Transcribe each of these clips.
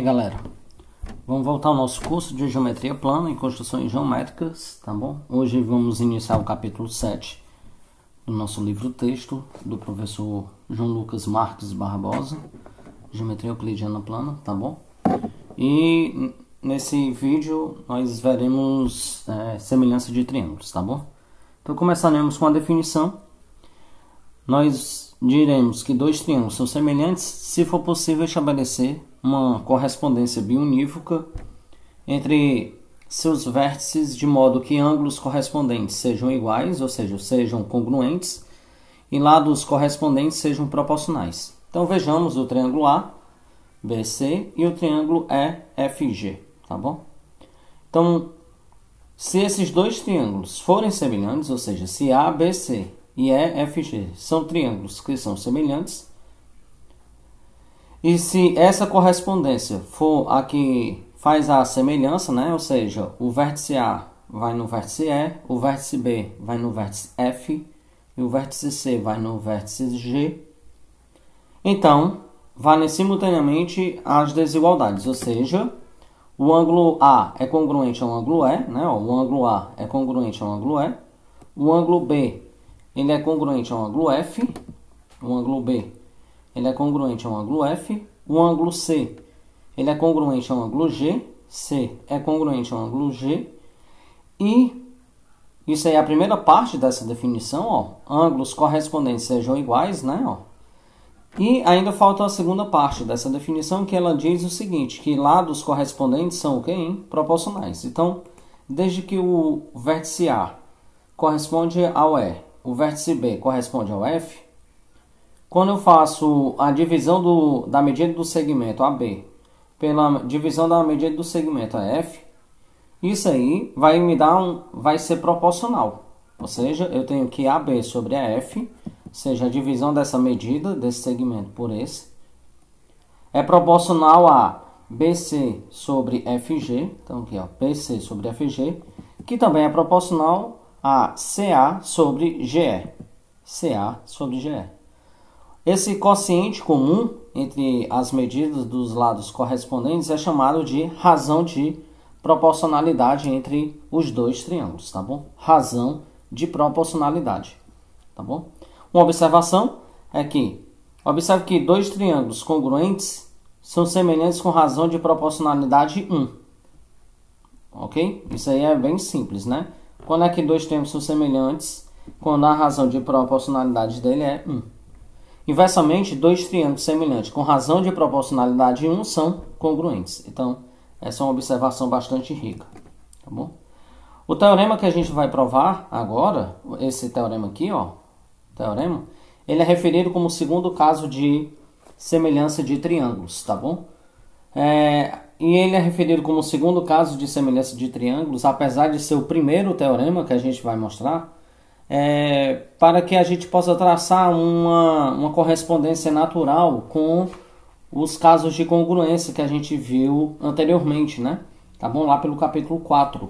aí, galera, vamos voltar ao nosso curso de Geometria Plana e Construções Geométricas, tá bom? Hoje vamos iniciar o capítulo 7 do nosso livro-texto do professor João Lucas Marques Barbosa, Geometria Euclidiana Plana, tá bom? E nesse vídeo nós veremos semelhança de triângulos, tá bom? Então começaremos com a definição. Nós diremos que dois triângulos são semelhantes se for possível estabelecer uma correspondência biunívoca entre seus vértices, de modo que ângulos correspondentes sejam iguais, ou seja, sejam congruentes, e lados correspondentes sejam proporcionais. Então vejamos o triângulo ABC e o triângulo EFG, tá bom? Então, se esses dois triângulos forem semelhantes, ou seja, se ABC e EFG são triângulos que são semelhantes, e se essa correspondência for a que faz a semelhança, né? Ou seja, o vértice A vai no vértice E, o vértice B vai no vértice F e o vértice C vai no vértice G, então valem simultaneamente as desigualdades, ou seja, o ângulo A é congruente ao ângulo E, né? O ângulo A é congruente ao ângulo E, o ângulo B ele é congruente ao ângulo F, o ângulo B ele é congruente ao ângulo F, o ângulo C ele é congruente ao ângulo G, C é congruente ao ângulo G, e isso aí é a primeira parte dessa definição, ó, ângulos correspondentes sejam iguais, né, ó. E ainda falta a segunda parte dessa definição, que ela diz o seguinte, que lados correspondentes são o quê? Proporcionais. Então, desde que o vértice A corresponde ao E, o vértice B corresponde ao F, quando eu faço a divisão da medida do segmento AB pela divisão da medida do segmento AF, isso aí vai ser proporcional. Ou seja, eu tenho que AB sobre AF, ou seja, a divisão dessa medida, desse segmento por esse, é proporcional a BC sobre FG, então aqui ó, BC sobre FG, que também é proporcional a CA sobre GE. CA sobre GE. Esse quociente comum entre as medidas dos lados correspondentes é chamado de razão de proporcionalidade entre os dois triângulos, tá bom? Razão de proporcionalidade, tá bom? Uma observação é que, observe que dois triângulos congruentes são semelhantes com razão de proporcionalidade 1. Ok? Isso aí é bem simples, né? Quando é que dois triângulos são semelhantes? Quando a razão de proporcionalidade dele é 1. Inversamente, dois triângulos semelhantes com razão de proporcionalidade 1 são congruentes. Então, essa é uma observação bastante rica, tá bom? O teorema que a gente vai provar agora, esse teorema aqui, ó, teorema, ele é referido como o segundo caso de semelhança de triângulos, tá bom? E ele é referido como o segundo caso de semelhança de triângulos, apesar de ser o primeiro teorema que a gente vai mostrar, para que a gente possa traçar uma correspondência natural com os casos de congruência que a gente viu anteriormente, né? Tá bom? Lá pelo capítulo 4,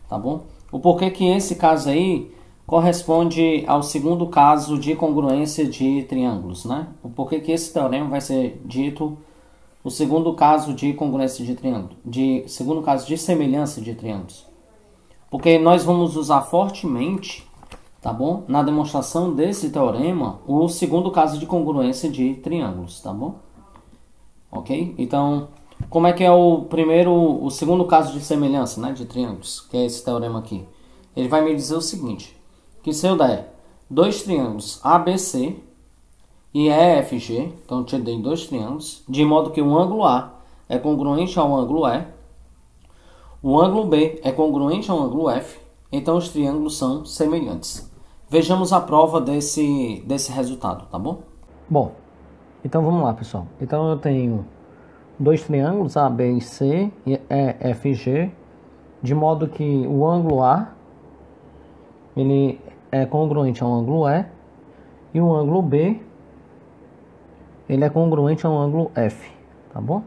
tá bom? O porquê que esse caso aí corresponde ao segundo caso de congruência de triângulos, né? O porquê que esse teorema vai ser dito o segundo caso de congruência de triângulo, segundo caso de semelhança de triângulos. Porque nós vamos usar fortemente, tá bom? Na demonstração desse teorema, o segundo caso de congruência de triângulos, tá bom? Ok? Então, como é que é o segundo caso de semelhança, né, de triângulos, que é esse teorema aqui? Ele vai me dizer o seguinte, que se eu der dois triângulos ABC e EFG, então eu te dei dois triângulos, de modo que o ângulo A é congruente ao ângulo E, o ângulo B é congruente ao ângulo F, então os triângulos são semelhantes. Vejamos a prova desse resultado, tá bom? Bom, então vamos lá, pessoal. Então eu tenho dois triângulos, A, B e C, e EFG, de modo que o ângulo A ele é congruente ao ângulo E, e o ângulo B ele é congruente ao ângulo F, tá bom?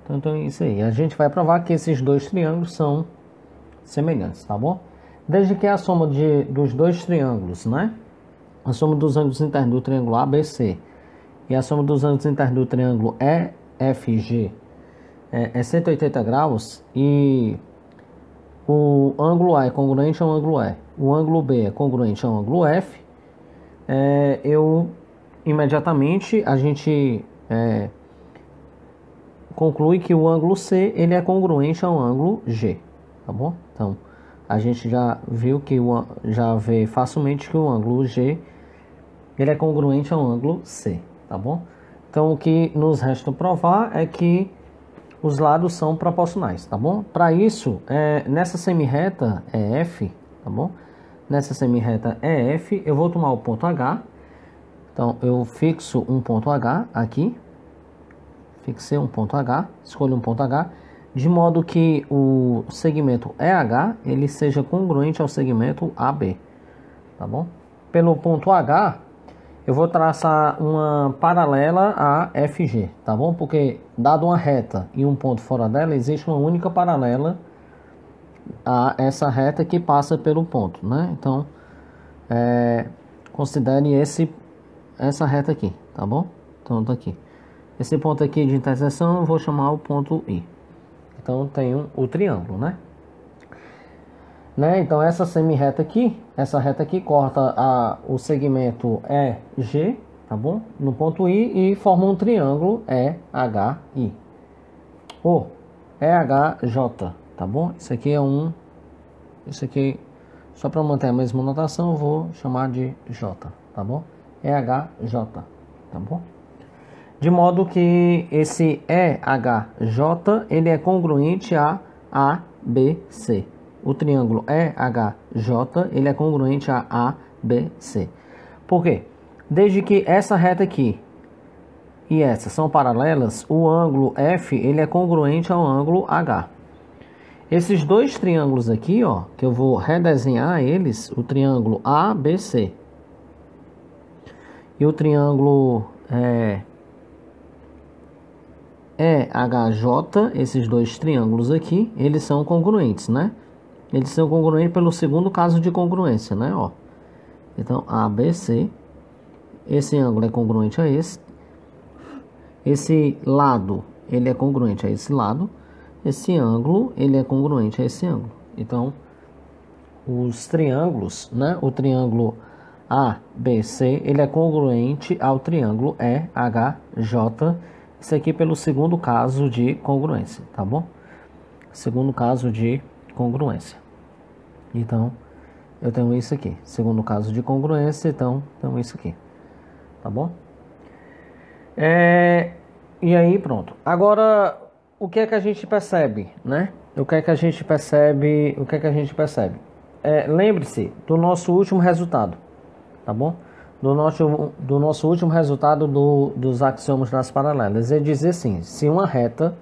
Então é isso aí. A gente vai provar que esses dois triângulos são semelhantes, tá bom? Desde que a soma dos dois triângulos, né? A soma dos ângulos internos do triângulo ABC e a soma dos ângulos internos do triângulo EFG é 180 graus e o ângulo A é congruente ao ângulo E, o ângulo B é congruente ao ângulo F, eu imediatamente a gente conclui que o ângulo C ele é congruente ao ângulo G, tá bom? Então a gente já viu que já vê facilmente que o ângulo G ele é congruente ao ângulo C, tá bom? Então o que nos resta provar é que os lados são proporcionais, tá bom? Para isso, nessa semirreta EF, tá bom? Nessa semirreta EF, eu vou tomar o ponto H. Então, eu fixo um ponto H aqui. Fixei um ponto H, escolho um ponto H, de modo que o segmento EH, ele seja congruente ao segmento AB, tá bom? Pelo ponto H, eu vou traçar uma paralela a FG, tá bom? Porque, dado uma reta e um ponto fora dela, existe uma única paralela a essa reta que passa pelo ponto, né? Então, considere essa reta aqui, tá bom? Então, tá aqui. Esse ponto aqui de interseção eu vou chamar o ponto I. Então, tenho o triângulo, né? Então essa semirreta aqui, essa reta aqui corta o segmento EG, tá bom? No ponto I e forma um triângulo EHI. Ou EHJ, tá bom? Isso aqui isso aqui, só para manter a mesma notação, eu vou chamar de J, tá bom? EHJ, tá bom? De modo que esse EHJ, ele é congruente a ABC. O triângulo EHJ, ele é congruente a ABC. Por quê? Desde que essa reta aqui e essa são paralelas, o ângulo F, ele é congruente ao ângulo H. Esses dois triângulos aqui, ó, que eu vou redesenhar eles, o triângulo ABC e o triângulo EHJ, esses dois triângulos aqui, eles são congruentes, né? Eles são congruentes pelo segundo caso de congruência, né? Ó. Então, ABC, esse ângulo é congruente a esse. Esse lado, ele é congruente a esse lado. Esse ângulo, ele é congruente a esse ângulo. Então, os triângulos, né? O triângulo ABC, ele é congruente ao triângulo EHJ. Isso aqui pelo segundo caso de congruência, tá bom? Segundo caso de congruência. Então, eu tenho isso aqui. Segundo caso de congruência, então, tenho isso aqui. Tá bom? E aí, pronto. Agora, o que é que a gente percebe, né? O que é que a gente percebe? Lembre-se do nosso último resultado, tá bom? Do nosso último resultado dos axiomas das paralelas. É dizer assim, se uma reta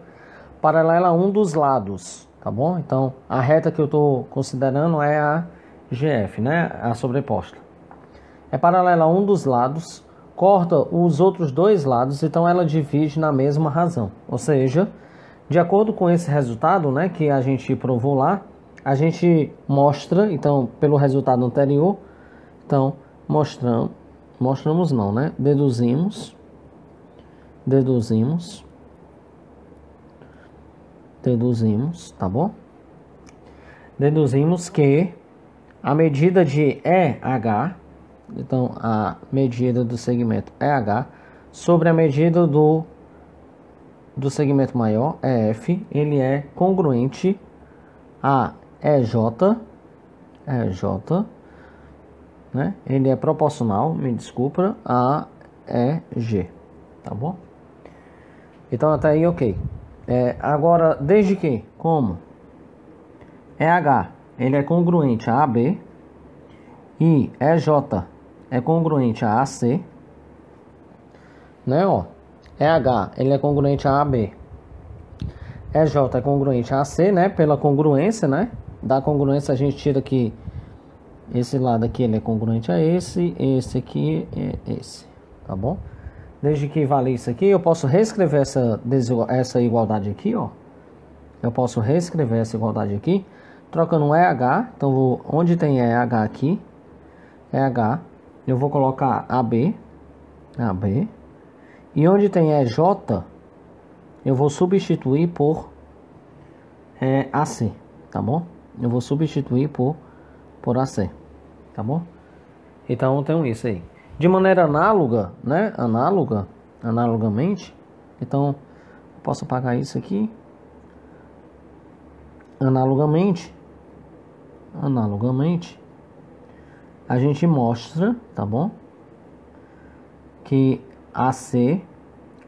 paralela a um dos lados, tá bom? Então, a reta que eu estou considerando é a GF, né? A sobreposta. É paralela a um dos lados, corta os outros dois lados, então ela divide na mesma razão. Ou seja, de acordo com esse resultado, né, que a gente provou lá, a gente mostra, então, pelo resultado anterior, então, mostramos não, né? Deduzimos, tá bom? Deduzimos que a medida de EH, então a medida do segmento EH, sobre a medida do segmento maior, EF, ele é congruente a EJ, né? Ele é proporcional, me desculpa, a EG, tá bom? Então até aí ok. Agora, desde que, como EH, ele é congruente a AB e EJ é congruente a AC, né, ó, EH, ele é congruente a AB, EJ é congruente a AC, né, pela congruência, né, da congruência a gente tira que esse lado aqui ele é congruente a esse aqui é esse, tá bom? Desde que vale isso aqui, eu posso reescrever essa igualdade aqui, ó. Eu posso reescrever essa igualdade aqui, trocando um EH. Então, onde tem EH aqui, EH, eu vou colocar AB. E onde tem EJ, eu vou substituir por AC, tá bom? Eu vou substituir por AC, tá bom? Então eu tenho isso aí. De maneira análoga, né? Analogamente, então posso apagar isso aqui. Analogamente, a gente mostra, tá bom? Que AC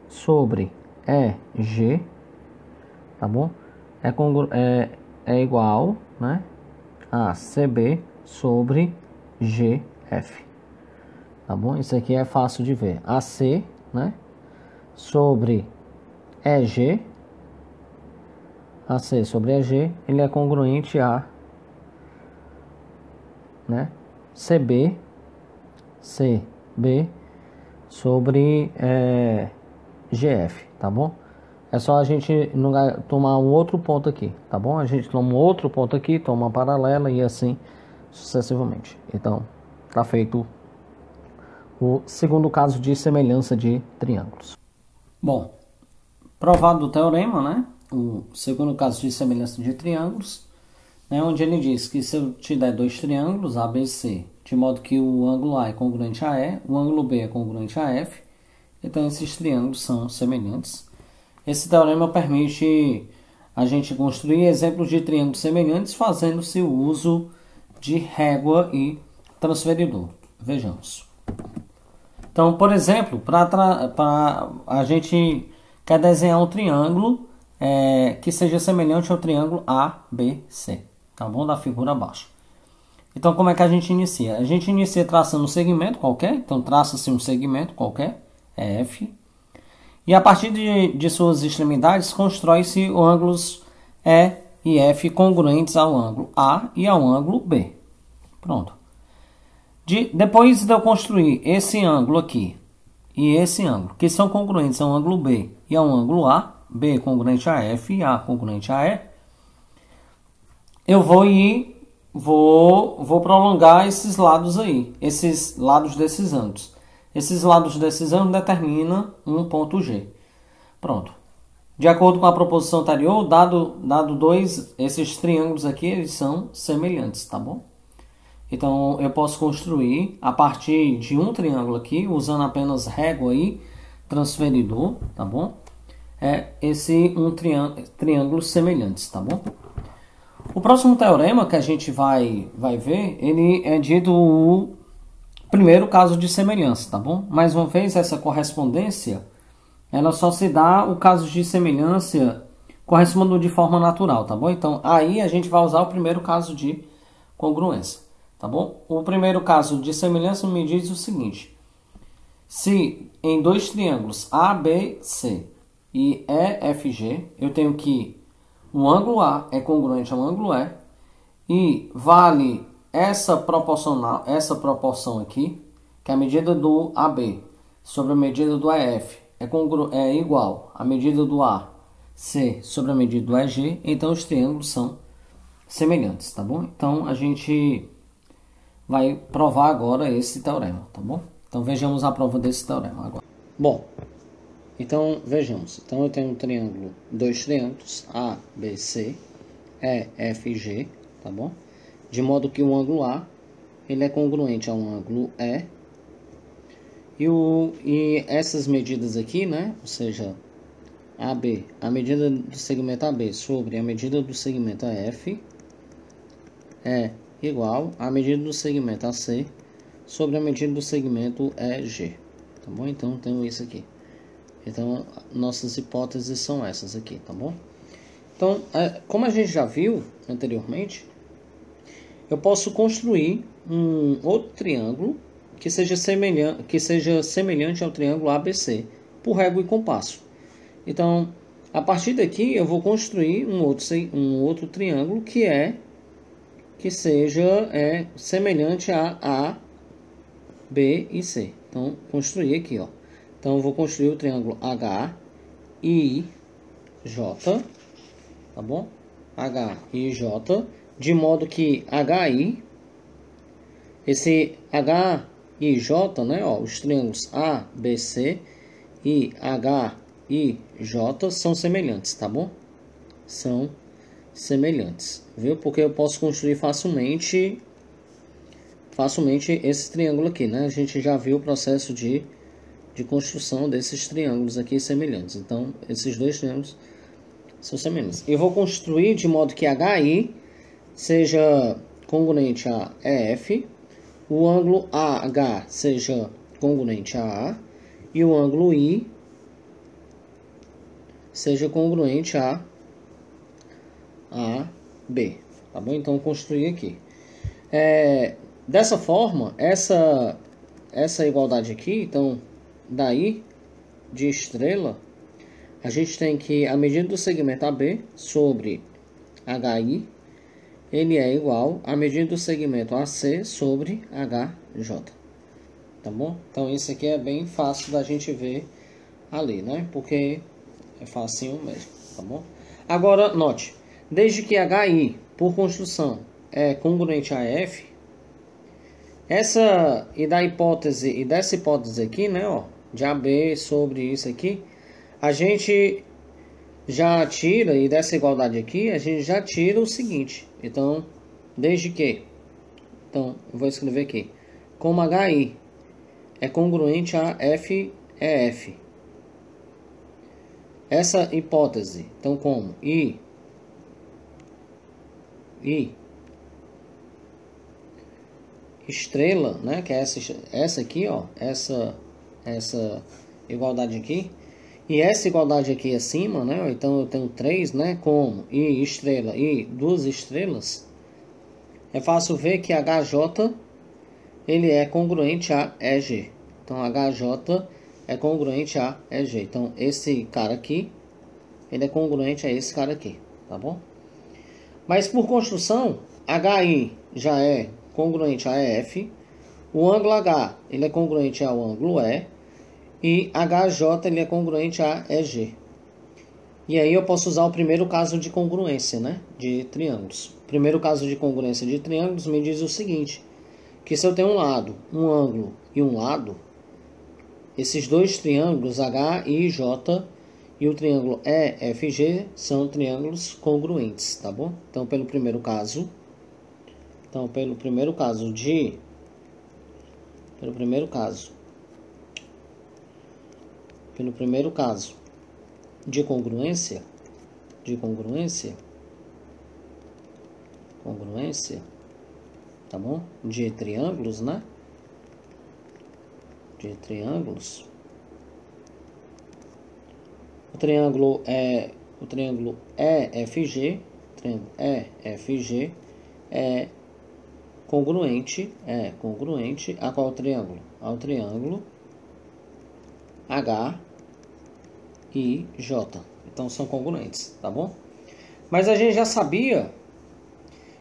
sobre EG, tá bom? É igual, né, a CB sobre GF, tá bom? Isso aqui é fácil de ver. AC, né, sobre EG, AC sobre EG, ele é congruente a, né, CB sobre GF, tá bom? É só a gente tomar um outro ponto aqui, tá bom? A gente toma um outro ponto aqui, toma uma paralela e assim sucessivamente. Então, tá feito o segundo caso de semelhança de triângulos. Bom, provado o teorema, né? O segundo caso de semelhança de triângulos, né? Onde ele diz que se eu te der dois triângulos, A, B e C, de modo que o ângulo A é congruente a E, o ângulo B é congruente a F, então esses triângulos são semelhantes. Esse teorema permite a gente construir exemplos de triângulos semelhantes fazendo-se o uso de régua e transferidor. Vejamos. Então, por exemplo, para a gente quer desenhar um triângulo que seja semelhante ao triângulo ABC, tá bom? Da figura abaixo. Então, como é que a gente inicia? A gente inicia traçando um segmento qualquer. Então, traça-se um segmento qualquer, F. E a partir de suas extremidades, constrói-se ângulos E e F congruentes ao ângulo A e ao ângulo B. Pronto. Depois de eu construir esse ângulo aqui e esse ângulo, que são congruentes ao ângulo B e ao ângulo A, B congruente a F e A congruente a E, eu vou prolongar esses lados aí, esses lados desses ângulos. Esses lados desses ângulos determinam um ponto G. Pronto. De acordo com a proposição anterior, dado esses triângulos aqui, eles são semelhantes, tá bom? Então, eu posso construir a partir de um triângulo aqui, usando apenas régua e transferidor, tá bom? Triângulos semelhantes, tá bom? O próximo teorema que a gente vai ver, ele é do primeiro caso de semelhança, tá bom? Mais uma vez, essa correspondência, ela só se dá o caso de semelhança correspondendo de forma natural, tá bom? Então, aí a gente vai usar o primeiro caso de congruência, tá bom? O primeiro caso de semelhança me diz o seguinte: se em dois triângulos ABC e EFG, eu tenho que o ângulo A é congruente ao ângulo E e vale essa proporção aqui, que é a medida do AB sobre a medida do EF é igual à medida do AC sobre a medida do EG, então os triângulos são semelhantes, tá bom? Então a gente vai provar agora esse teorema, tá bom? Então vejamos a prova desse teorema agora. Bom, então vejamos. Então eu tenho dois triângulos A, B, C, E, F, G, tá bom? De modo que o ângulo A ele é congruente ao ângulo E e essas medidas aqui, né? Ou seja, AB, a medida do segmento AB sobre a medida do segmento AF é igual à medida do segmento AC sobre a medida do segmento EG, tá bom? Então tenho isso aqui. Então nossas hipóteses são essas aqui, tá bom? Então, como a gente já viu anteriormente, eu posso construir um outro triângulo que seja semelhante ao triângulo ABC por régua e compasso. Então, a partir daqui eu vou construir um outro triângulo que seja semelhante a B e C. Então, construir aqui, ó. Então, eu vou construir o triângulo HIJ, tá bom? HIJ, de modo que HI, esse HIJ, né, ó, os triângulos ABC e e J são semelhantes, tá bom? São semelhantes, viu? Porque eu posso construir facilmente esse triângulo aqui, né? A gente já viu o processo de construção desses triângulos aqui semelhantes. Então, esses dois triângulos são semelhantes. Eu vou construir de modo que HI seja congruente a EF, o ângulo AH seja congruente a A e o ângulo I seja congruente a B, tá bom? Então, eu construí aqui. Dessa forma, essa igualdade aqui, então, daí de estrela, a gente tem que a medida do segmento AB sobre HI, ele é igual à medida do segmento AC sobre HJ, tá bom? Então, isso aqui é bem fácil da gente ver ali, né? Porque é facinho mesmo, tá bom? Agora, note, desde que HI, por construção, é congruente a F, dessa hipótese aqui, né, ó, de AB sobre isso aqui, a gente já tira, e dessa igualdade aqui, a gente já tira o seguinte. Então, desde que, então, eu vou escrever aqui, como HI é congruente a FEF, essa hipótese, então, como I estrela, né, que é essa aqui, ó, essa igualdade aqui, e essa igualdade aqui acima, né, então eu tenho 3, né, como I estrela e 2 estrelas, é fácil ver que HJ, ele é congruente a EG, então HJ é congruente a EG, então esse cara aqui, ele é congruente a esse cara aqui, tá bom? Mas por construção, HI já é congruente a EF, o ângulo H ele é congruente ao ângulo E HJ ele é congruente a EG. E aí eu posso usar o primeiro caso de congruência, né, de triângulos. O primeiro caso de congruência de triângulos me diz o seguinte, que se eu tenho um lado, um ângulo e um lado, esses dois triângulos H e J e o triângulo EFG são triângulos congruentes, tá bom? Então, pelo primeiro caso de congruência, tá bom? De triângulos, né? De triângulos. O triângulo EFG é congruente a qual triângulo? Ao triângulo H e J. Então são congruentes, tá bom? Mas a gente já sabia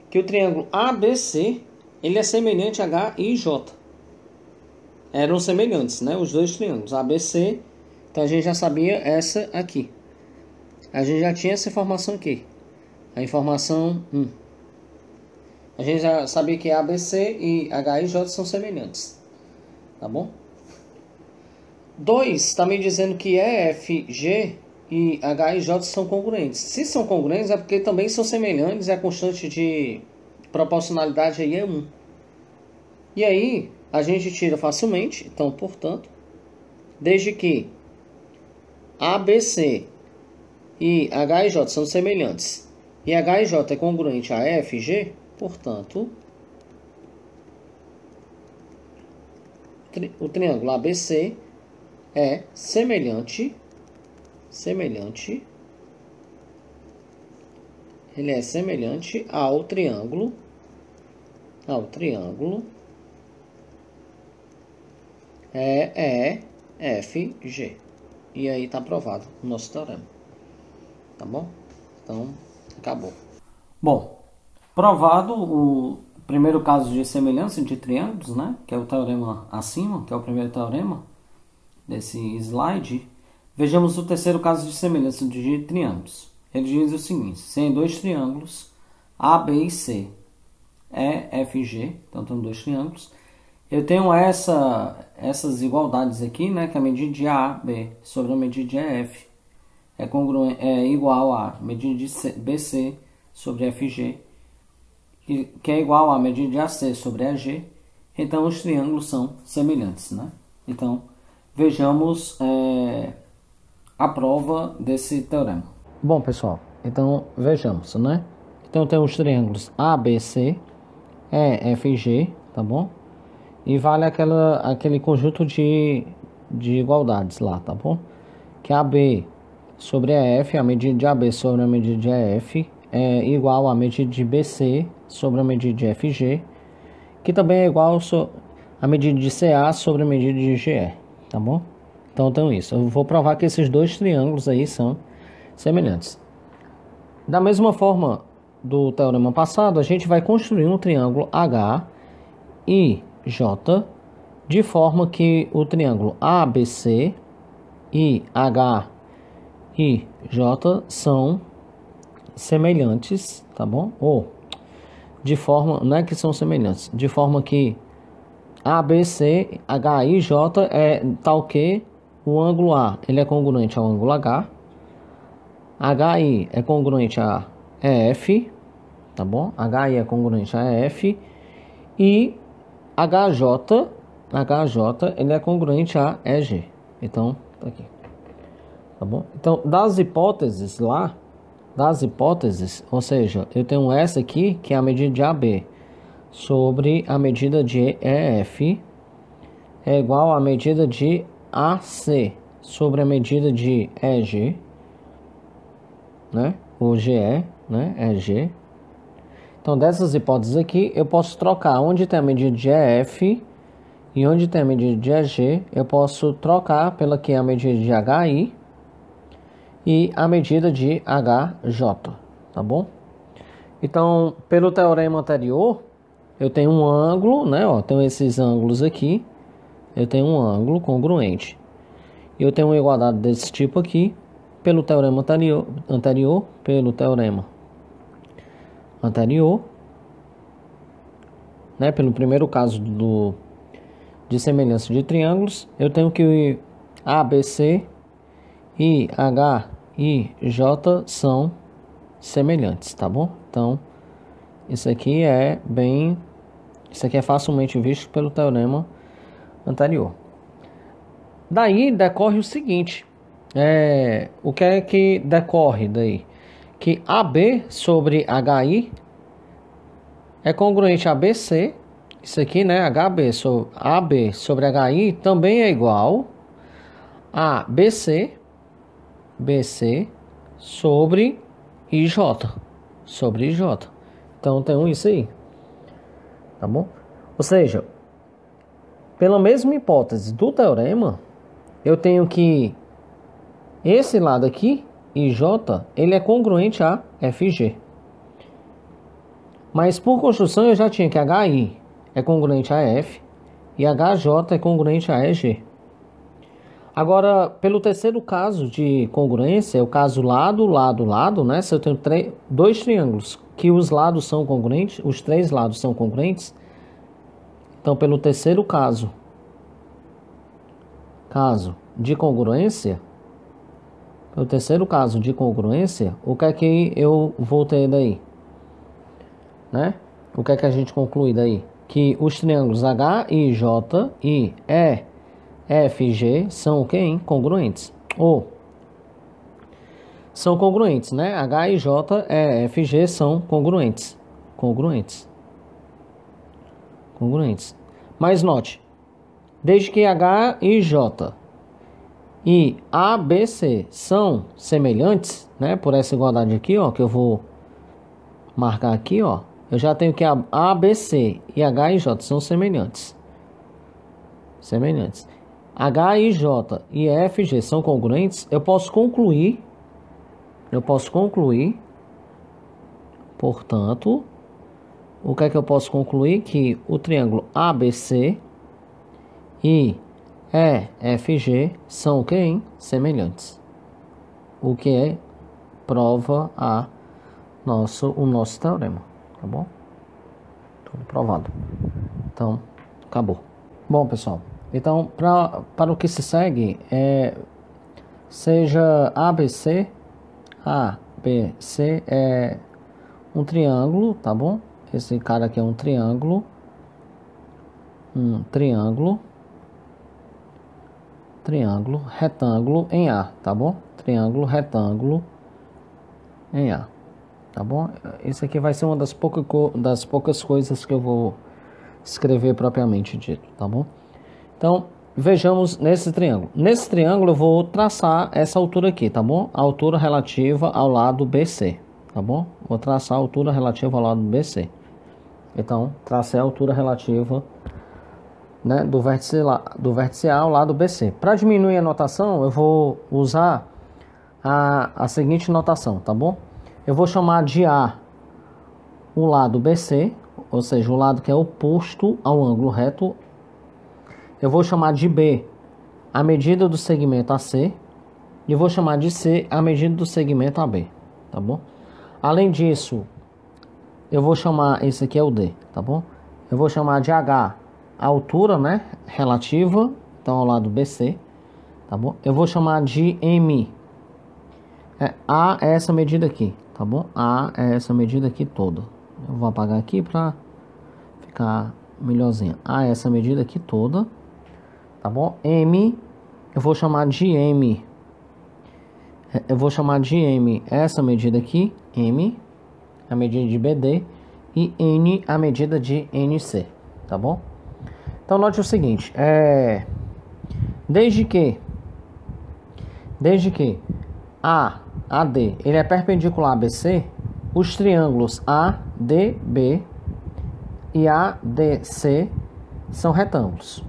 que o triângulo ABC ele é semelhante a H e J. Eram semelhantes, né? Os dois triângulos ABC. Então a gente já sabia essa aqui. A gente já tinha essa informação aqui. A informação 1. A gente já sabia que ABC e H e J são semelhantes. Tá bom? 2 está me dizendo que EFG e H e J são congruentes. Se são congruentes é porque também são semelhantes e a constante de proporcionalidade aí é 1. E aí a gente tira facilmente. Então, portanto, desde que ABC e H e J são semelhantes e H e J é congruente a EFG, portanto, o triângulo ABC é semelhante, ele é semelhante ao triângulo EFG. E aí está aprovado o nosso teorema. Tá bom? Então, acabou. Bom, provado o primeiro caso de semelhança de triângulos, né? Que é o teorema acima, que é o primeiro teorema desse slide. Vejamos o terceiro caso de semelhança de triângulos. Ele diz o seguinte: se em dois triângulos A, B e C EFG, então tem dois triângulos, eu tenho essas igualdades aqui, né, que é a medida de AB sobre a medida de EF. é igual a medida de BC sobre FG, que é igual a medida de AC sobre EG. Então os triângulos são semelhantes, né? Então vejamos a prova desse teorema. Bom, pessoal, então vejamos, né? Então tem os triângulos ABC, EFG, tá bom? E vale aquele conjunto de igualdades lá, tá bom? Que AB sobre EF, a medida de AB sobre a medida de EF, é igual a medida de BC sobre a medida de FG, que também é igual a medida de CA sobre a medida de GE, tá bom? Então isso. Eu vou provar que esses dois triângulos aí são semelhantes. Da mesma forma do teorema passado, a gente vai construir um triângulo HIJ de forma que o triângulo ABC e HIJ são semelhantes, tá bom? Ou de forma, não é que são semelhantes, de forma que ABC, HIJ é tal que o ângulo A ele é congruente ao ângulo H, HI é congruente a EF, tá bom? HI é congruente a EF e HJ ele é congruente a EG. Então, tá aqui. Tá bom? Então, das hipóteses, ou seja, eu tenho essa aqui, que é a medida de AB, sobre a medida de EF, é igual à medida de AC sobre a medida de EG, né? O GE, né? EG. Então, dessas hipóteses aqui, eu posso trocar onde tem a medida de EF e onde tem a medida de EG, eu posso trocar pela que é a medida de HI e a medida de HJ, tá bom? Então, pelo teorema anterior, eu tenho um ângulo, né? Ó, tenho esses ângulos aqui. Eu tenho um ângulo congruente. Eu tenho uma igualdade desse tipo aqui. Pelo teorema anterior, né? Pelo primeiro caso de semelhança de triângulos, eu tenho que ABC e HIJ são semelhantes, tá bom? Então, isso aqui é facilmente visto pelo teorema anterior. Daí decorre o seguinte, o que é que decorre daí? Que AB sobre HI é congruente a BC, isso aqui, né? AB sobre HI também é igual a BC sobre IJ, Então tem isso aí, tá bom? Ou seja, pela mesma hipótese do teorema, eu tenho que esse lado aqui, IJ, ele é congruente a FG. Mas por construção eu já tinha que HI é congruente a F e HJ é congruente a EG. Agora, pelo terceiro caso de congruência, é o caso lado, né? Se eu tenho dois triângulos que os lados são congruentes, os três lados são congruentes, então pelo terceiro caso de congruência, o que é que eu vou ter daí? Né? O que é que a gente conclui daí? Que os triângulos HIJ e EFG são o quê? Congruentes. Ou são congruentes, né? HIJ e EFG são congruentes. Mas note, desde que HIJ e ABC são semelhantes, né? Por essa igualdade aqui, ó, que eu vou marcar aqui, ó. Eu já tenho que a ABC e HIJ são semelhantes. HIJ e FG são congruentes. Eu posso concluir, portanto, o que é que eu posso concluir? Que o triângulo ABC e EFG são o que? Semelhantes. O que é prova o nosso teorema, tá bom? Tudo provado. Então, acabou. Bom, pessoal, então, para o que se segue, seja ABC. ABC é um triângulo, tá bom? Esse cara aqui é um triângulo. Triângulo, retângulo em A, tá bom? Triângulo, retângulo em A, tá bom? Isso aqui vai ser uma das poucas coisas que eu vou escrever propriamente dito, tá bom? Então, vejamos nesse triângulo. Nesse triângulo eu vou traçar essa altura aqui, tá bom? A altura relativa ao lado BC, tá bom? Vou traçar a altura relativa ao lado BC. Então, tracei a altura relativa, né, do vértice A ao lado BC. Para diminuir a notação, eu vou usar a seguinte notação, tá bom? Eu vou chamar de A o lado BC, ou seja, o lado que é oposto ao ângulo reto. Eu vou chamar de B a medida do segmento AC e vou chamar de C a medida do segmento AB, tá bom? Além disso, eu vou chamar, esse aqui é o D, tá bom? Eu vou chamar de H a altura, né, relativa, então ao lado BC, tá bom? Eu vou chamar de M, A é essa medida aqui, tá bom? A é essa medida aqui toda. Eu vou apagar aqui para ficar melhorzinha. A é essa medida aqui toda, tá bom? M, eu vou chamar de M. Eu vou chamar de M essa medida aqui, M, a medida de BD, e N a medida de NC, tá bom? Então note o seguinte, desde que AD ele é perpendicular a BC, os triângulos ADB e ADC são retângulos,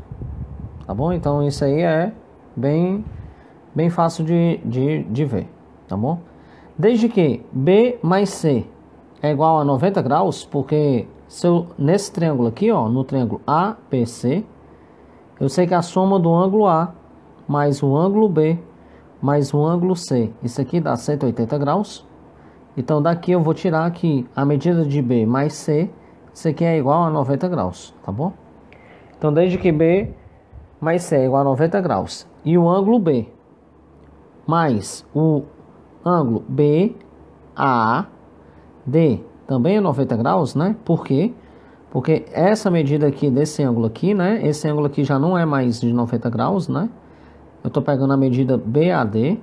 tá bom? Então isso aí é bem fácil de ver, tá bom? Desde que B mais C é igual a 90 graus, porque nesse triângulo aqui, ó, no triângulo ABC, eu sei que a soma do ângulo A mais o ângulo B mais o ângulo C, isso aqui dá 180 graus. Então daqui eu vou tirar que a medida de B mais C, isso aqui é igual a 90 graus, tá bom? Então desde que B mais C é igual a 90 graus e o ângulo B mais o ângulo BAD também é 90 graus, né? Por quê? Porque essa medida aqui desse ângulo aqui, né? Esse ângulo aqui já não é mais de 90 graus, né? Eu tô pegando a medida BAD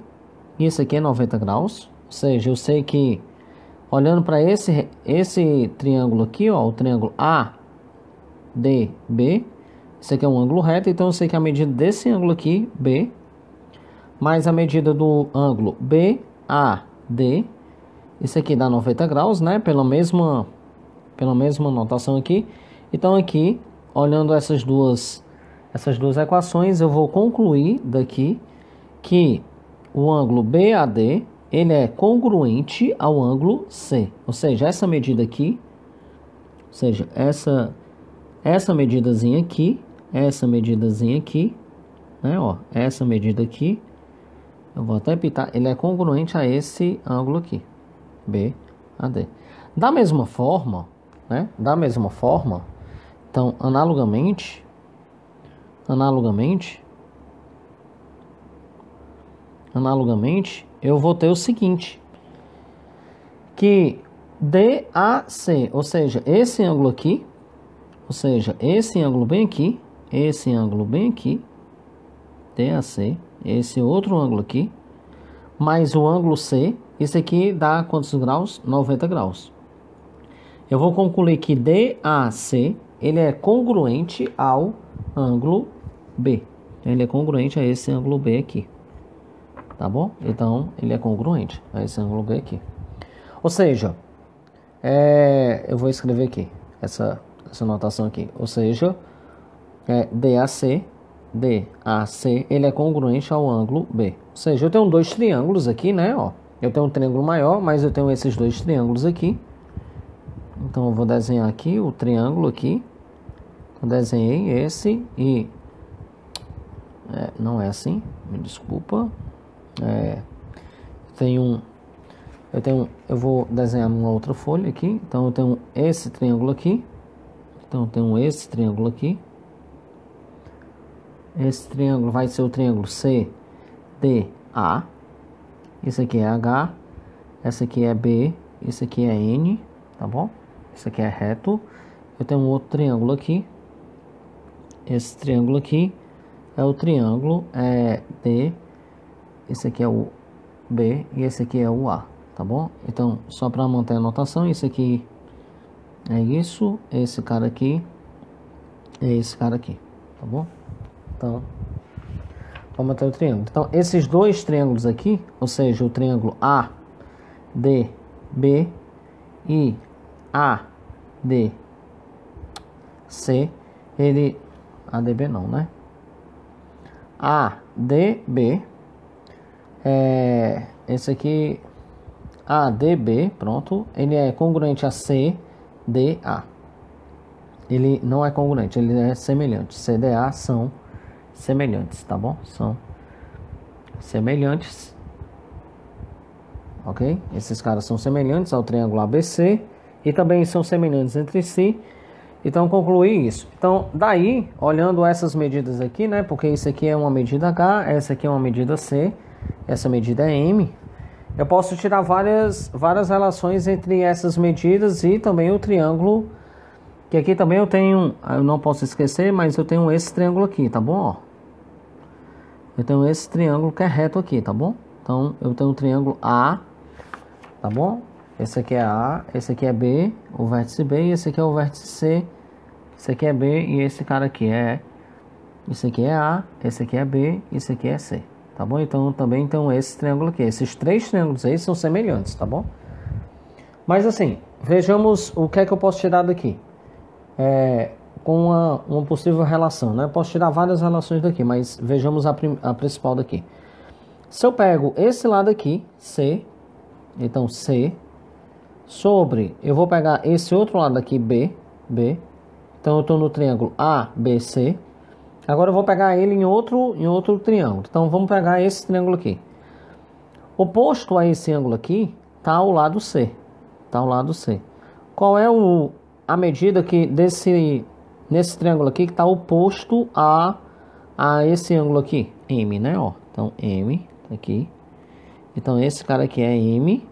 e esse aqui é 90 graus. Ou seja, eu sei que olhando para esse triângulo aqui, ó, o triângulo ADB, esse aqui é um ângulo reto, então eu sei que a medida desse ângulo aqui, B, mais a medida do ângulo BAD, isso aqui dá 90 graus, né? Pela mesma notação aqui. Então aqui, olhando essas duas equações, eu vou concluir daqui que o ângulo BAD ele é congruente ao ângulo C. Ou seja, essa medida aqui, ou seja, essa medidazinha aqui, né, ó, essa medida aqui, eu vou até pitar, ele é congruente a esse ângulo aqui, BAD. Da mesma forma, né, então, analogamente, eu vou ter o seguinte, que DAC, ou seja, esse ângulo aqui, esse ângulo bem aqui, DAC, esse outro ângulo aqui, mais o ângulo C, isso aqui dá quantos graus? 90 graus. Eu vou concluir que DAC, ele é congruente ao ângulo B. Ele é congruente a esse ângulo B aqui. Tá bom? Então, ele é congruente a esse ângulo B aqui. Ou seja, eu vou escrever aqui, essa notação aqui. Ou seja, DAC, ele é congruente ao ângulo B. Ou seja, eu tenho dois triângulos aqui, né? Ó, eu tenho um triângulo maior, mas eu tenho esses dois triângulos aqui. Então, eu vou desenhar aqui o triângulo aqui. Eu desenhei esse e... não é assim, me desculpa. Eu vou desenhar uma outra folha aqui. Então, eu tenho esse triângulo aqui. Então, eu tenho esse triângulo aqui. Esse triângulo vai ser o triângulo CDE. A, isso aqui é H, essa aqui é B, isso aqui é N, tá bom? Isso aqui é reto. Eu tenho um outro triângulo aqui. Esse triângulo aqui é o triângulo D, esse aqui é o B e esse aqui é o A, tá bom? Então, só para manter a notação, isso aqui é isso, esse cara aqui é esse cara aqui, tá bom? Então, vamos manter o triângulo. Então, esses dois triângulos aqui, ou seja, o triângulo ADB e ADC, ele... ADB não, né? ADB, esse aqui, ADB, pronto, ele é congruente a CDA. Ele não é congruente, ele é semelhante. CDA são semelhantes, tá bom? São semelhantes, ok? Esses caras são semelhantes ao triângulo ABC e também são semelhantes entre si. Então, concluí isso. Então, daí, olhando essas medidas aqui, né? Porque isso aqui é uma medida H, essa aqui é uma medida C, essa medida é M. Eu posso tirar várias relações entre essas medidas e também o triângulo, que aqui também eu tenho, eu não posso esquecer, mas eu tenho esse triângulo aqui, tá bom? Ó, eu tenho esse triângulo que é reto aqui, tá bom? Então, eu tenho o triângulo A, tá bom? Esse aqui é A, esse aqui é B, o vértice B, e esse aqui é o vértice C, esse aqui é B, e esse cara aqui é... Esse aqui é A, esse aqui é B, esse aqui é C, tá bom? Então, também tem esse triângulo aqui. Esses três triângulos aí são semelhantes, tá bom? Mas assim, vejamos o que é que eu posso tirar daqui. Com uma possível relação, né? Eu posso tirar várias relações daqui, mas vejamos a principal daqui. Se eu pego esse lado aqui, C, então C... sobre, eu vou pegar esse outro lado aqui, B. Então, eu estou no triângulo ABC. Agora, eu vou pegar ele em outro triângulo. Então, vamos pegar esse triângulo aqui. Oposto a esse ângulo aqui, está o lado C. Qual é a medida que nesse triângulo aqui que está oposto a esse ângulo aqui? M, né? Ó, então, M, aqui. Então, esse cara aqui é M.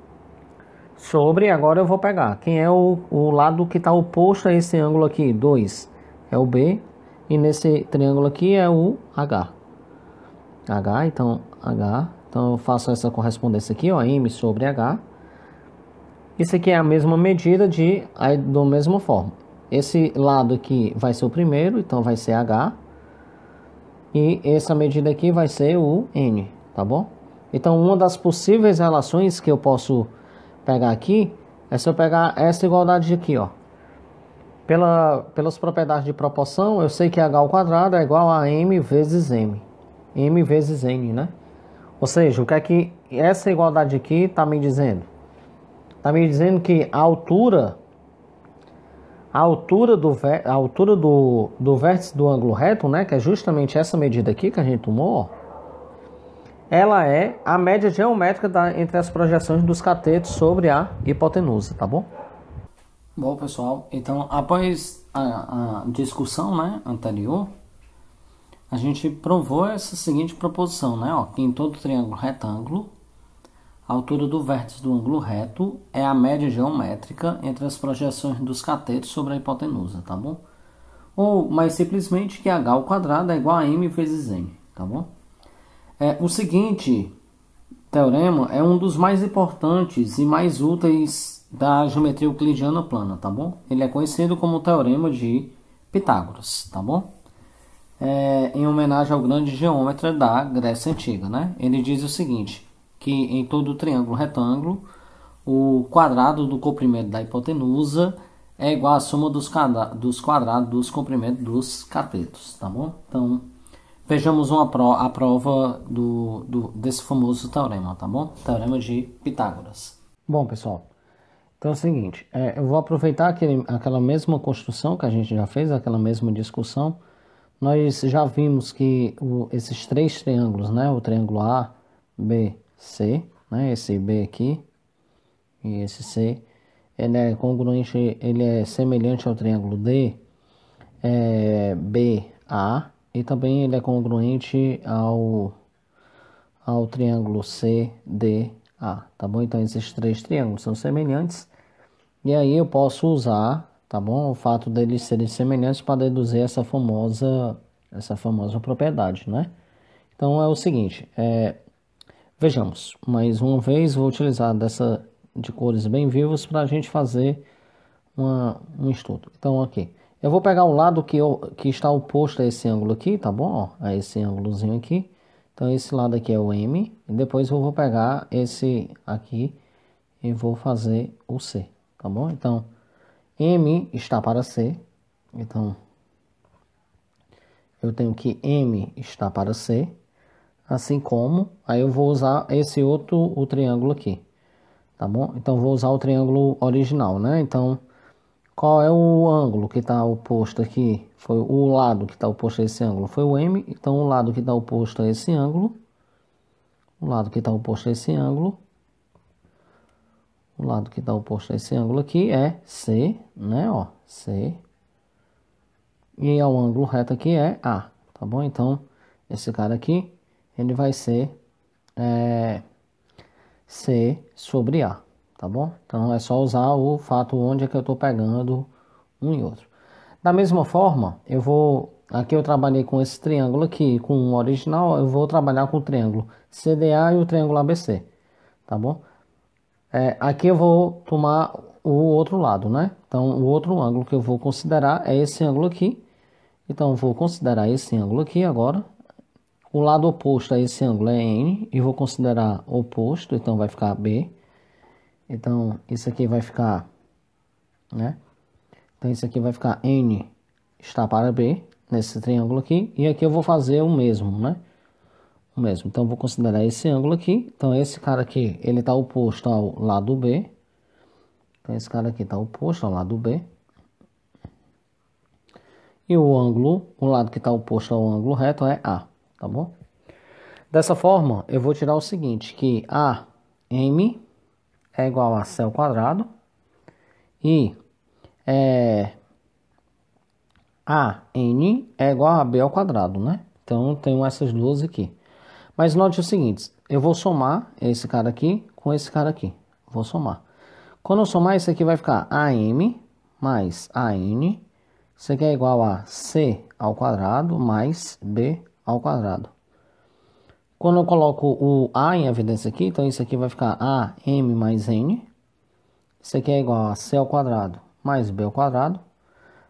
Sobre, agora eu vou pegar. Quem é o lado que está oposto a esse ângulo aqui? 2. É o B. E nesse triângulo aqui é o H. Então eu faço essa correspondência aqui, ó. M sobre H. Isso aqui é a mesma medida da mesma forma. Esse lado aqui vai ser o primeiro, então vai ser H. E essa medida aqui vai ser o N, tá bom? Então, uma das possíveis relações que eu posso pegar aqui é se eu pegar essa igualdade aqui, ó. Pelas propriedades de proporção, eu sei que H ao quadrado é igual a M vezes M. M vezes N, né? Ou seja, o que é que essa igualdade aqui está me dizendo? Está me dizendo que a altura do vértice do ângulo reto, né? Que é justamente essa medida aqui que a gente tomou, ó. Ela é a média geométrica entre as projeções dos catetos sobre a hipotenusa, tá bom? Bom, pessoal, então após a discussão, né, anterior, a gente provou essa seguinte proposição, né, ó, que em todo triângulo retângulo, a altura do vértice do ângulo reto é a média geométrica entre as projeções dos catetos sobre a hipotenusa, tá bom? Ou, mais simplesmente, que H ao quadrado é igual a M vezes M, tá bom? O seguinte teorema é um dos mais importantes e mais úteis da geometria euclidiana plana, tá bom? Ele é conhecido como o teorema de Pitágoras, tá bom? Em homenagem ao grande geômetra da Grécia Antiga, né? Ele diz o seguinte, que em todo triângulo retângulo, o quadrado do comprimento da hipotenusa é igual à soma dos quadrados dos comprimentos dos catetos, tá bom? Então, vejamos a prova desse famoso teorema, tá bom? Teorema de Pitágoras. Bom, pessoal, então é o seguinte, eu vou aproveitar aquela mesma construção que a gente já fez, aquela mesma discussão. Nós já vimos que esses três triângulos, né? O triângulo A, B, C, né? Esse B aqui e esse C, ele é congruente, ele é semelhante ao triângulo D, BA. E também ele é congruente ao ao triângulo CDA, tá bom? Então esses três triângulos são semelhantes. E aí eu posso usar, tá bom? O fato deles serem semelhantes para deduzir essa famosa propriedade, né? Então é o seguinte, vejamos, mais uma vez vou utilizar dessa de cores bem vivas para a gente fazer um estudo. Então aqui, eu vou pegar o lado que está oposto a esse ângulo aqui, tá bom? Ó, a esse ângulozinho aqui. Então esse lado aqui é o M, e depois eu vou pegar esse aqui e vou fazer o C, tá bom? Então M está para C, então eu tenho que M está para C, assim como, aí eu vou usar esse outro, o triângulo aqui, tá bom? Então vou usar o triângulo original, né? Então, qual é o ângulo que está oposto aqui? Foi o lado que está oposto a esse ângulo, foi o M, então o lado que está oposto a esse ângulo, o lado que está oposto a esse ângulo, o lado que está oposto a esse ângulo aqui é C, né? Ó, C. E ao ângulo reto aqui é A, tá bom? Então, esse cara aqui, ele vai ser C sobre A, tá bom? Então, é só usar o fato onde é que eu estou pegando um e outro. Da mesma forma, aqui eu trabalhei com esse triângulo aqui, com o original, eu vou trabalhar com o triângulo CDA e o triângulo ABC, tá bom? Aqui eu vou tomar o outro lado, né? Então, o outro ângulo que eu vou considerar é esse ângulo aqui. Então, vou considerar esse ângulo aqui agora. O lado oposto a esse ângulo é N, e vou considerar oposto, então vai ficar B. Então, isso aqui vai ficar, né? Então, isso aqui vai ficar N está para B, nesse triângulo aqui. E aqui eu vou fazer o mesmo, né? O mesmo. Então, vou considerar esse ângulo aqui. Então, esse cara aqui, ele está oposto ao lado B. Então, esse cara aqui está oposto ao lado B. E o lado que está oposto ao ângulo reto é A, tá bom? Dessa forma, eu vou tirar o seguinte, que AM é igual a C ao quadrado e AN é igual a B ao quadrado, né? Então, eu tenho essas duas aqui. Mas note o seguinte, eu vou somar esse cara aqui com esse cara aqui. Vou somar. Quando eu somar, isso aqui vai ficar AM mais AN. Isso aqui é igual a C ao quadrado mais B ao quadrado. Quando eu coloco o A em evidência aqui, então isso aqui vai ficar AM mais N. Isso aqui é igual a C ao quadrado mais B ao quadrado.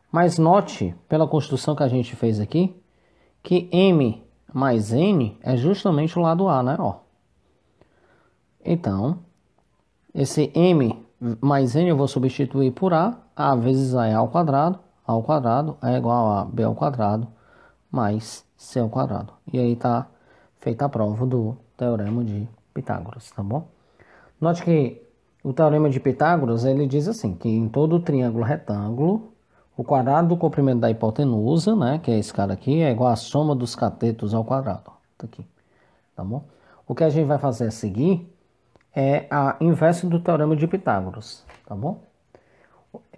Mas note, pela construção que a gente fez aqui, que M mais N é justamente o lado A, né? Ó. Então, esse M mais N eu vou substituir por A vezes A é A ao quadrado é igual a B ao quadrado mais C ao quadrado. E aí tá feita a prova do Teorema de Pitágoras, tá bom? Note que o Teorema de Pitágoras, ele diz assim, que em todo triângulo retângulo, o quadrado do comprimento da hipotenusa, né, que é esse cara aqui, é igual à soma dos catetos ao quadrado. Ó, tá aqui, tá bom? O que a gente vai fazer a seguir é a inversa do Teorema de Pitágoras, tá bom?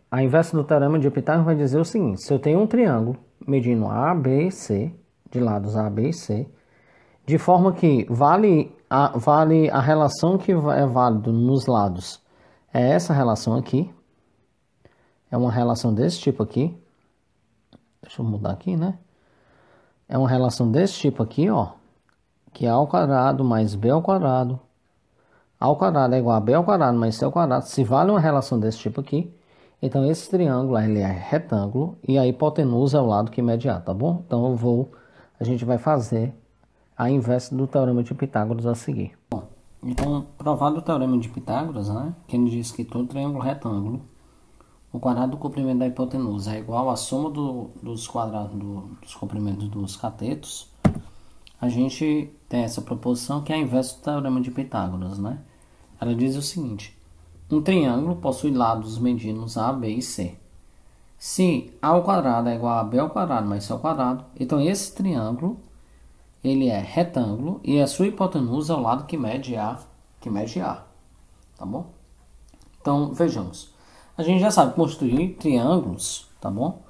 A inversa do Teorema de Pitágoras vai dizer o seguinte, se eu tenho um triângulo medindo A, B e C, de lados A, B e C, de forma que vale a relação que é válida nos lados. É essa relação aqui. É uma relação desse tipo aqui. Deixa eu mudar aqui, né? É uma relação desse tipo aqui, ó. Que é A ao quadrado mais B ao quadrado. A ao quadrado é igual a B ao quadrado mais C ao quadrado. Se vale uma relação desse tipo aqui, então esse triângulo ele é retângulo e a hipotenusa é o lado que mede A, tá bom? Então a gente vai fazer a inversa do Teorema de Pitágoras a seguir. Bom, então, provado o Teorema de Pitágoras, né, que ele diz que todo triângulo retângulo, o quadrado do comprimento da hipotenusa é igual à soma dos quadrados dos comprimentos dos catetos, a gente tem essa proposição que é a inversa do Teorema de Pitágoras, né? Ela diz o seguinte, um triângulo possui lados medinos A, B e C. Se A ao quadrado é igual a B ao quadrado mais C ao quadrado, então esse triângulo ele é retângulo e a sua hipotenusa é o lado que mede A, tá bom? Então, vejamos. A gente já sabe construir triângulos, tá bom?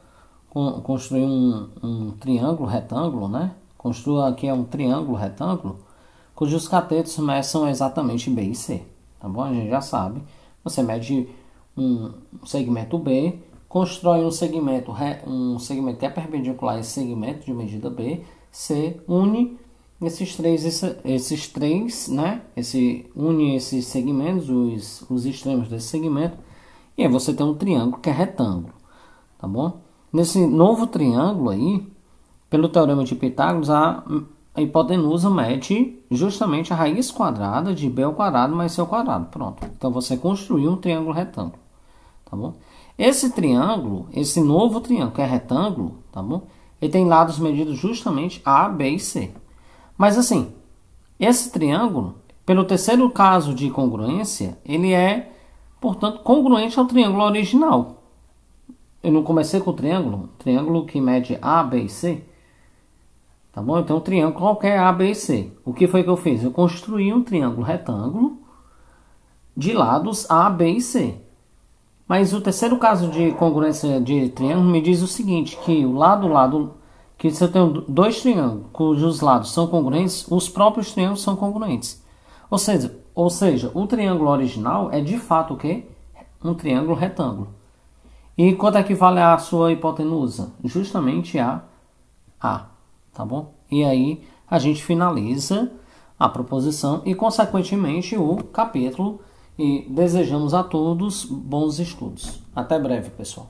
Construir um triângulo retângulo, né? Construir aqui um triângulo retângulo. cujos catetos são exatamente B e C. Tá bom? A gente já sabe. Você mede um segmento B, constrói um segmento que é perpendicular a esse segmento de medida B, C, une esses três, né? Une esses segmentos, os extremos desse segmento, e aí você tem um triângulo que é retângulo, tá bom? Nesse novo triângulo aí, pelo teorema de Pitágoras, a hipotenusa mede justamente a raiz quadrada de b ao quadrado mais c ao quadrado. Pronto. Então você construiu um triângulo retângulo, tá bom? Esse triângulo, esse novo triângulo que é retângulo, tá bom? Ele tem lados medidos justamente A, B e C. Mas assim, esse triângulo, pelo terceiro caso de congruência, ele é, portanto, congruente ao triângulo original. Eu não comecei com o triângulo que mede A, B e C. Tá bom? Então, um triângulo qualquer A, B e C. O que foi que eu fiz? Eu construí um triângulo retângulo de lados A, B e C. Mas o terceiro caso de congruência de triângulo me diz o seguinte, que o lado, que se eu tenho dois triângulos cujos lados são congruentes, os próprios triângulos são congruentes. Ou seja, o triângulo original é de fato o quê? Um triângulo retângulo. E quanto é que vale a sua hipotenusa? Justamente a A, tá bom? E aí a gente finaliza a proposição e, consequentemente, o capítulo. E desejamos a todos bons estudos. Até breve, pessoal.